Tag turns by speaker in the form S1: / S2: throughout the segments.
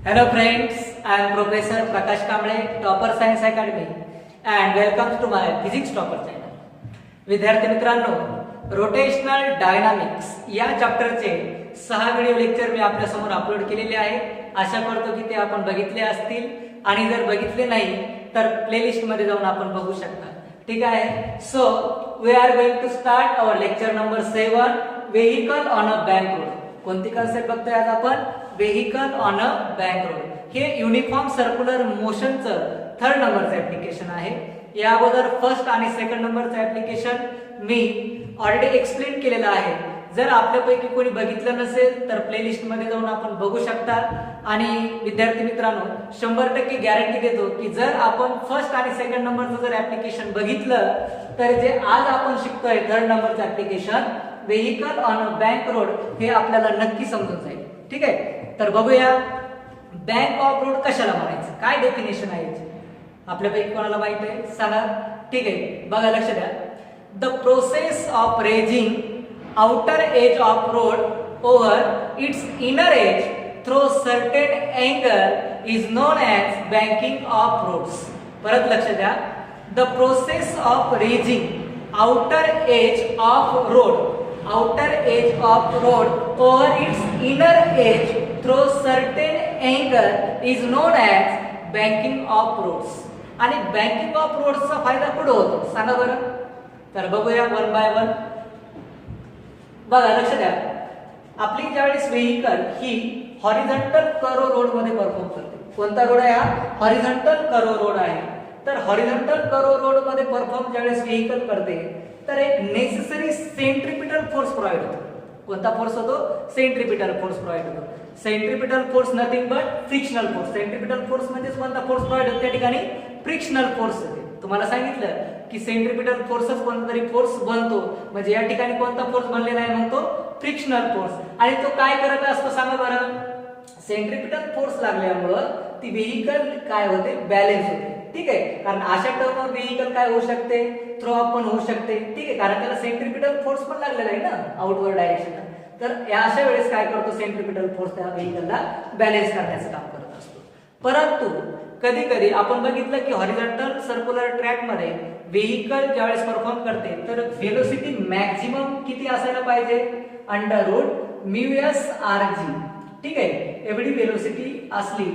S1: Hello friends, I am Professor Prakash Kamble, Topper Science Academy and welcome to my Physics Topper channel. विद्यार्थी मित्रांनो, rotational dynamics या चॅप्टरचे 6 video lecture मी आपल्या समोर upload केलेले आहेत. आशा करतो की ते आपण बघितले असतील आणि जर बघितले नाही तर प्लेलिस्ट मध्ये जाऊन आपण बघू शकता. ठीक आहे. So we are going to start our lecture number 7, vehicle on a bank road. कोणती कन्सेप्ट बघतोय आज आपण? Vehicle on a bank road. हे युनिफॉर्म सर्क्युलर मोशनचं 3rd नंबरचं ऍप्लिकेशन आहे. या अगोदर फर्स्ट आणि सेकंड नंबरचं ऍप्लिकेशन मी ऑलरेडी एक्सप्लेन केलेलं आहे. जर आपल्यापैकी कोणी बघितलं नसेल तर प्लेलिस्ट मध्ये जाऊन आपण बघू शकता. आणि विद्यार्थी मित्रांनो, 100% गॅरंटी देतो की जर आपण फर्स्ट आणि सेकंड नंबरचं जर ऍप्लिकेशन बघितलं तर जे आज आपण शिकतोय 3rd नंबरचं application vehicle on a bank road हे आपल्याला नक्की समजून जाईल. ठीक आहे. तर बघूया बँक ऑफ रोड कशाला म्हणायचं, काय डेफिनेशन आहे याची. आपल्यापैकी कोणाला माहित आहे सांगा. ठीक आहे, बघा लक्ष द्या. The process of raising outer edge of road over its inner edge through certain angle is known as banking of roads. परत लक्ष द्या. The process of raising outer edge of road over its inner edge through certain angle is known as banking of roads. आणि banking of रोड्सचा फायदा कुठे होतो सांगा बरं. तर बघूया 1 बाय 1. बघा लक्ष द्या. आपली ज्यावेळेस व्हेइकल ही हॉरिझॉन्टल कर्व रोड मध्ये परफॉर्म करते. कोणता रोड आहे हा? हॉरिझॉन्टल कर्व रोड आहे. तर हॉरिझॉन्टल कर्व रोड मध्ये परफॉर्म ज्यावेळेस व्हेइकल करते तर एक नेसेसरी सेंट्रिपिटल फोर्स प्रोव्हाइड होतो. कोणता फोर्स होतो? सेंट्रिपिटल फोर्स प्रोव्हाइड होतो. Centripetal force nothing but frictional force. Centripetal force म्हणजे कोणता फोर्स प्रोव्हाइड होतो त्या ठिकाणी? फ्रिक्शनल फोर्स होते. तुम्हाला सांगितलं की सेंट्रिपिटल फोर्सच कोणता तरी फोर्स बनतो, म्हणजे या ठिकाणी कोणता फोर्स बनलेला आहे म्हणतो? Frictional force. आणि तो काय करत असतो सांगा बरं? सेंट्रिपिटल फोर्स लागल्यामुळं ती व्हेइकल काय होते? बॅलन्स होते. ठीक आहे. कारण अशा टर्मवर व्हेइकल काय होऊ शकते? थ्रो अप पण होऊ शकते. ठीक आहे, कारण त्याला सेंट्रिपिटल फोर्स पण लागलेला आहे ना आउटवर्ड डायरेक्शनला. तर या अशा वेळेस काय करतो? सेंट्रिपिटल फोर्स त्या व्हेइकलला बॅलन्स करण्याचं काम करत असतो. परंतु कधी कधी आपण बघितलं की हॉरिझॉन्टल सर्क्युलर ट्रॅक मध्ये व्हेइकल ज्यावेळेस परफॉर्म करते तर व्हेलोसिटी मॅक्झिमम किती असायला पाहिजे? √μs/g. ठीक आहे, एवढी व्हेलोसिटी असली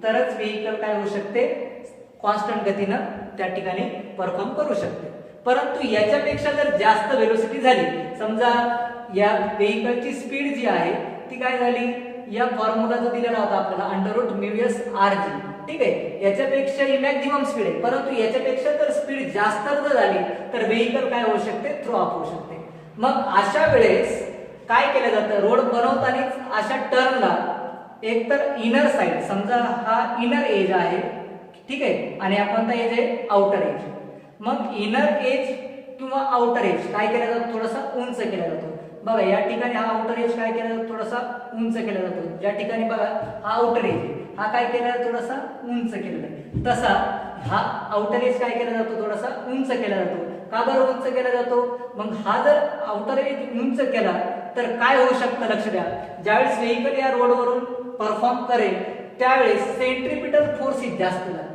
S1: तरच व्हेइकल काय होऊ शकते? कॉन्स्टंट गतीनं त्या ठिकाणी परफॉर्म करू शकते. परंतु याच्यापेक्षा जर जास्त व्हेलोसिटी झाली, समजा या व्हेइकलची स्पीड जी आहे ती काय झाली? या फॉर्म्युला जो दिलेला होता आपल्याला √μs/g. ठीक आहे, याच्यापेक्षा ही मॅक्झिमम स्पीड आहे. परंतु याच्यापेक्षा जर स्पीड जास्त जर झाली तर व्हेइकल काय होऊ शकते? थ्रो अप होऊ शकते. मग अशा वेळेस काय केलं जातं? रोड बनवतानाच अशा टर्नला एकतर इनर साइड, समजा हा इनर एज आहे, ठीक आहे, आणि हा कोणता एज आहे? Outer age. मग इनर एज किंवा आउटर एज काय केला जातो? थोडासा उंच केला जातो. बघा या ठिकाणी हा आउटर एज काय केला जातो? थोडासा उंच केला जातो. ज्या ठिकाणी बघा हा आउटर एज हा काय केला जातो? थोडासा उंच केलेला आहे. तसा हा आउटर एज काय केला जातो? थोडासा उंच केला जातो. का बरं उंच केला जातो? मग हा जर आउटर एज उंच केला तर काय होऊ शकतं? लक्ष द्या. ज्यावेळेस व्हेइकल या रोडवरून परफॉर्म करेल त्यावेळेस सेंट्रिपिटल फोर्स ही जास्त लागते.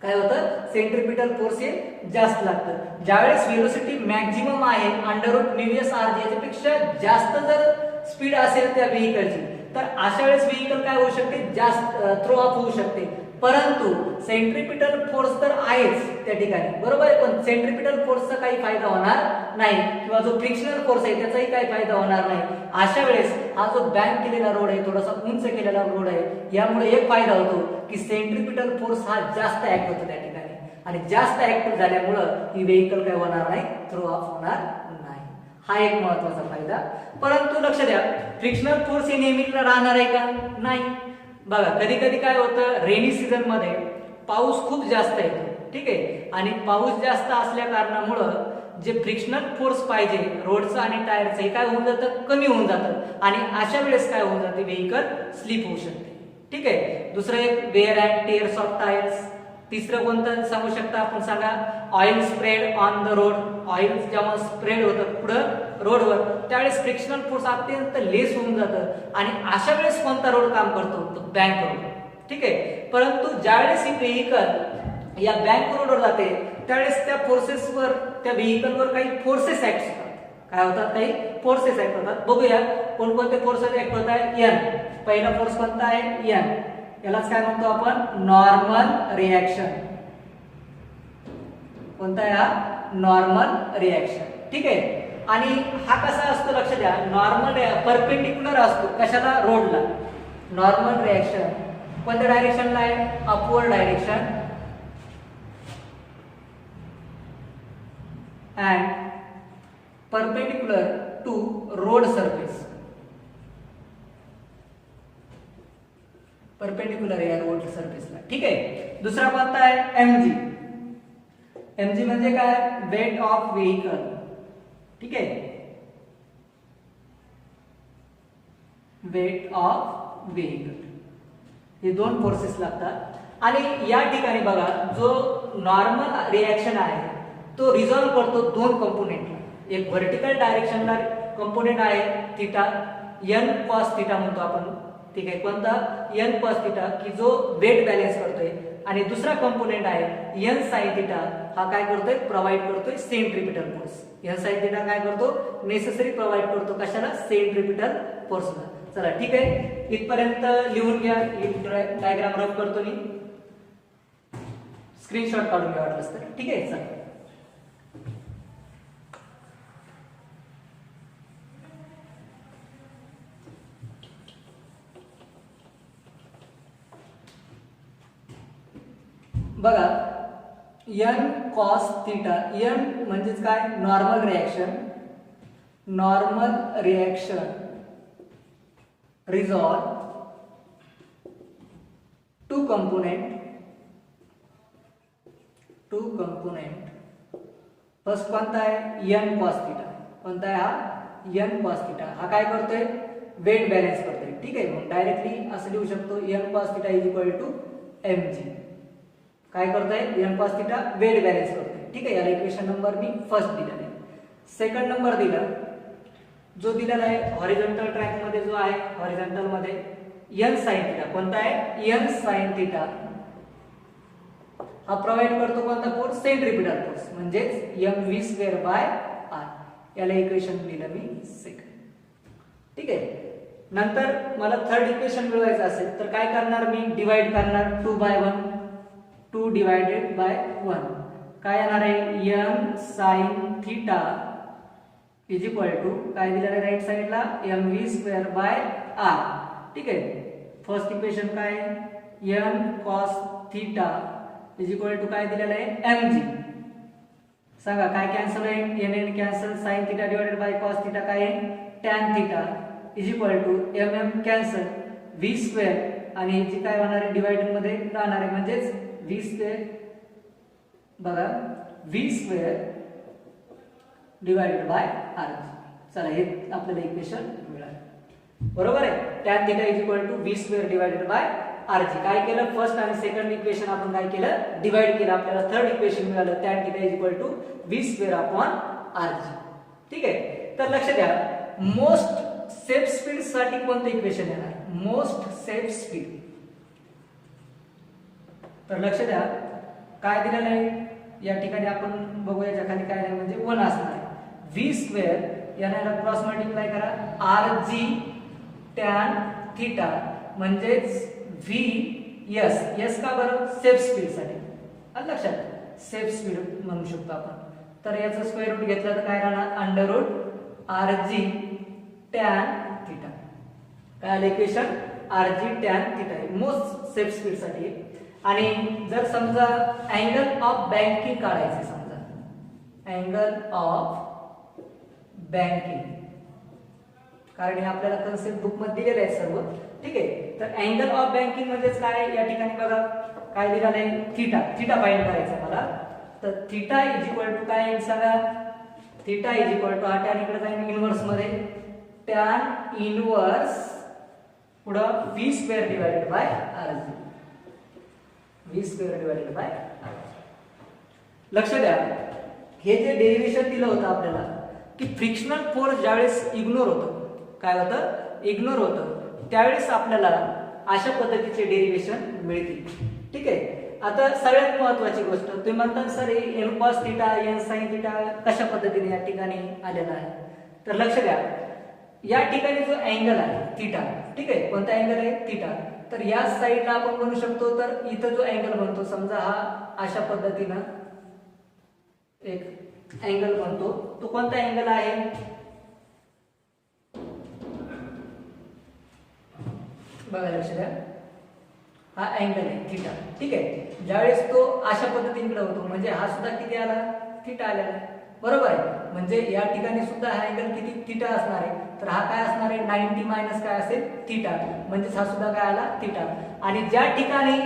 S1: काय होतं? सेंट्रिपिटल फोर्स हे जास्त लागतं. ज्यावेळेस व्हेलोसिटी मॅक्झिमम आहे √μs/g याच्यापेक्षा जास्त जर स्पीड असेल त्या व्हेइकलची तर अशा वेळेस व्हेइकल काय होऊ शकते? जास्त थ्रो अप होऊ शकते. परंतु सेंट्रिपिटल फोर्स तर आहेच त्या ठिकाणी, बरोबर आहे, पण सेंट्रिपिटल फोर्सचा काही फायदा होणार नाही किंवा जो फ्रिक्शनल फोर्स आहे त्याचाही काही फायदा होणार नाही. अशा वेळेस हा जो बँक केलेला रोड आहे, थोडासा उंच केलेला रोड आहे, यामुळे एक फायदा होतो की सेंट्रिपिटल फोर्स हा जास्त ऍक्ट होतो त्या ठिकाणी, आणि जास्त ऍक्टिव्ह झाल्यामुळं ही व्हेइकल काय होणार नाही? थ्रो अप होणार नाही. हा एक महत्वाचा फायदा. परंतु लक्ष द्या, फ्रिक्शनल फोर्स हे नेहमी राहणार आहे का? नाही. बघा कधी कधी काय होतं? रेनी सीझन मध्ये पाऊस खूप जास्त येतो. ठीक आहे, आणि पाऊस जास्त असल्या कारणामुळं जे फ्रिक्शनल फोर्स पाहिजे रोडचं आणि टायरचं हे काय होऊन जातं? कमी होऊन जातं. आणि अशा वेळेस काय होऊन जाते? व्हेइकल स्लिप होऊ शकते. ठीक आहे. दुसरं एक वेअर अँड टेअर्स ऑफ टायर्स. तिसरं कोणतं सांगू शकता आपण, सांगा. Oil spread on the road. Oil जेव्हा स्प्रेड होतं पुढं रोडवर त्यावेळेस फ्रिक्शनल फोर्स अत्यंत लेस होऊन जातं आणि अशा वेळेस कोणता रोड काम करतो, तो बँक रोड. ठीक आहे. परंतु ज्यावेळेस ही व्हेकल या बँक रोडवर जाते त्यावेळेस त्या फोर्सेसवर, त्या व्हेकलवर काही फोर्सेस ऍक्ट होतात. काय होतात, काही फोर्सेस ऍक्ट होतात. बघूया कोणकोणते फोर्सेस ऍक्ट होत आहे. एन, पहिला फोर्स कोणता आहे, एन. यालाच काय म्हणतो आपण, नॉर्मल रिएक्शन. कोणता आहे हा, नॉर्मल रिएक्शन. ठीक आहे. आणि हा कसा असतो लक्ष द्या, नॉर्मल परपेंडिक्युलर असतो कशाला, रोडला. नॉर्मल रिएक्शन कोणत्या डायरेक्शनला आहे, upward direction. And perpendicular to road surface. Perpendicular आहे रोड सरफेसला. ठीक आहे. दुसरा कोणता आहे, एमजी. एमजी म्हणजे काय, वेट ऑफ व्हेकल. ठीक आहे, वेट ऑफ व्हेकल. हे दोन फोर्सेस लागतात. आणि या ठिकाणी बघा जो नॉर्मल रिएक्शन आहे तो रिझॉल्व्ह करतो दोन कंपोनेंटला. एक व्हर्टिकल डायरेक्शनला कंपोनेंट आहे थीटा, एन कॉस थीटा म्हणतो आपण. ठीक आहे. कोणता, एन कॉस थीटा, की जो वेट बॅलन्स करतोय. आणि दुसरा कंपोनेंट आहे एन साइन थीटा, हा काय करतोय, प्रोव्हाइड करतोय centripetal force. N sine theta काय करतो, नेसेसरी प्रोव्हाइड करतो कशाला, सेंट्रिपिटल फोर्सला. चला ठीक आहे, इथपर्यंत लिहून घ्या. डायग्राम रफ करतो मी, स्क्रीनशॉट काढून घ्या वाटलंच तर. ठीक आहे. चला बघा, एन कॉस थीटा. एन म्हणजेच काय, normal reaction. Normal reaction resolve to component. First कोणता आहे, एन कॉस थीटा. कोणता आहे हा, एन कॉस थीटा. हा काय करतोय, वेट बॅलन्स करतोय. ठीक आहे. मग डायरेक्टली असं लिहू शकतो, N cos theta is equal to MG. काय करताय, N cos theta weight balance करतोय. ठीक आहे. याला इक्वेशन नंबर मी फर्स्ट दिलेला आहे. सेकंड नंबर दिला, जो दिलेला आहे हॉरिझॉन्टल ट्रॅक मध्ये जो आहे, हॉरिझॉन्टल मध्ये एन साइन थीटा. कोणता आहे, एन साइन थीटा. हा प्रोव्हाइड करतो कोणता फोर्स, सेंट्रिपिटल फोर्स, म्हणजेच M V square by R. याला इक्वेशन दिलं मी सेकंड. ठीक आहे. नंतर मला थर्ड इक्वेशन मिळवायचं असेल तर काय करणार, मी डिवाइड करणार 2/1. 2 डिवायडेड बाय 1 काय येणार आहे, M sine theta is equal to काय दिलेलं आहे राईट साइडला, M V square by R. ठीक आहे. फर्स्ट इक्वेशन काय, M cos theta is equal to काय दिलेलं आहे, एम जी. सांगा काय कॅन्सल आहे, N N cancel, sine theta divided by cos theta काय आहे, tan theta is equal to M M cancel, V square आणि जी काय होणार आहे डिवायडेड मध्ये राहणार आहे, म्हणजेच व्ही स्क्वेअर. बघा V square divided by R. चला हे आपल्याला इक्वेशन मिळालं. बरोबर आहे. Tan theta is equal to V square divided by R G. काय केलं, फर्स्ट आणि सेकंड इक्वेशन आपण काय केलं, डिवाइड केलं. आपल्याला थर्ड इक्वेशन मिळालं, tan theta is equal to V square upon R G. ठीक आहे. तर लक्ष द्या, मोस्ट सेफ स्पीड साठी कोणतं इक्वेशन येणार, मोस्ट सेफ स्पीड. तर लक्ष द्या काय दिलेलं आहे या ठिकाणी, आपण बघू याच्या खाली काय नाही, म्हणजे 1 असणार आहे. व्ही स्क्वेअर याला क्रॉस मल्टिप्लाय करा, आर जी टॅन थीटा म्हणजेच व्ही एस. एस का बरं, सेफ स्पीड साठी. लक्षात, सेफ स्पीड म्हणू शकतो आपण. तर याचं स्क्वेअर रूट घेतलं तर काय राहणार, under root R G tan theta. काय आलं equation, R G tan theta most safe speed साठी. आणि जर समजा अँगल ऑफ बँकिंग काढायचे, समजा अँगल ऑफ बँकिंग, कारण हे आपल्याला कन्सेप्ट बुक मध्ये दिलेलं आहे सर्व. ठीक आहे. तर अँगल ऑफ बँकिंग म्हणजेच काय, या ठिकाणी बघा काय दिलेलं आहे, थीटा. थीटा फाइंड करायचा आहे मला. तर थीटा इज इक्वल टू काय येईल सांगा, theta is equal to tan इकडे जाईल इनवर्स मध्ये, टॅन इनवर्स पुढं V square divided by R G. V square divided by लक्ष द्या, हे जे डेरिव्हेशन दिलं होतं आपल्याला की फ्रिक्शनल फोर्स ज्यावेळेस इग्नोर होतं, काय होतं, इग्नोर होतं, त्यावेळेस आपल्याला अशा पद्धतीचे डेरिव्हेशन मिळतील. ठीक आहे. आता सगळ्यात महत्वाची गोष्ट, तुम्ही म्हणता sir N cos theta N sine theta कशा पद्धतीने या ठिकाणी आलेला आहे, तर लक्ष द्या, या ठिकाणी जो अँगल आहे थिटा, ठीक आहे, कोणता अँगल आहे, थिटा, तर या साईडला आपण म्हणू शकतो, तर इथं जो अँगल बनतो, समजा हा अशा पद्धतीनं एक अँगल बनतो, तो कोणता अँगल आहे, बघा लक्ष द्या, हा अँगल आहे थिटा. ठीक आहे. ज्यावेळेस तो अशा पद्धतीने होतो म्हणजे हा सुद्धा किती आला, थिटा आलेला आहे, बरोबर आहे. म्हणजे या ठिकाणी सुद्धा हा अँगल किती, थिटा असणार आहे, तर हा काय असणार आहे, 90 मायनस काय असेल, थिटा, म्हणजेच हा सुद्धा काय आला, थिटा. आणि ज्या ठिकाणी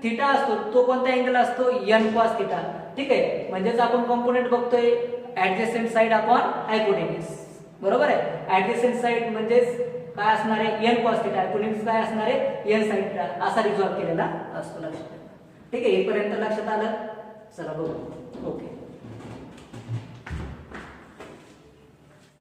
S1: थिटा असतो तो कोणता अँगल असतो, एन कॉस थिटा. ठीक आहे. म्हणजेच आपण कंपोनेंट बघतोय ऍडजसेंट साइड अपॉन हायपोटेन्यूस, बरोबर आहे. ऍडजसेंट साइड म्हणजेच काय असणार आहे, एन कॉस थिटा, हायपोटेन्यूस काय असणार आहे, एन साइन थिटा, असा रिझॉल्व केलेला असतो. लक्षात. ठीक आहे. इथपर्यंत लक्षात आलं. चला बघू. ओके.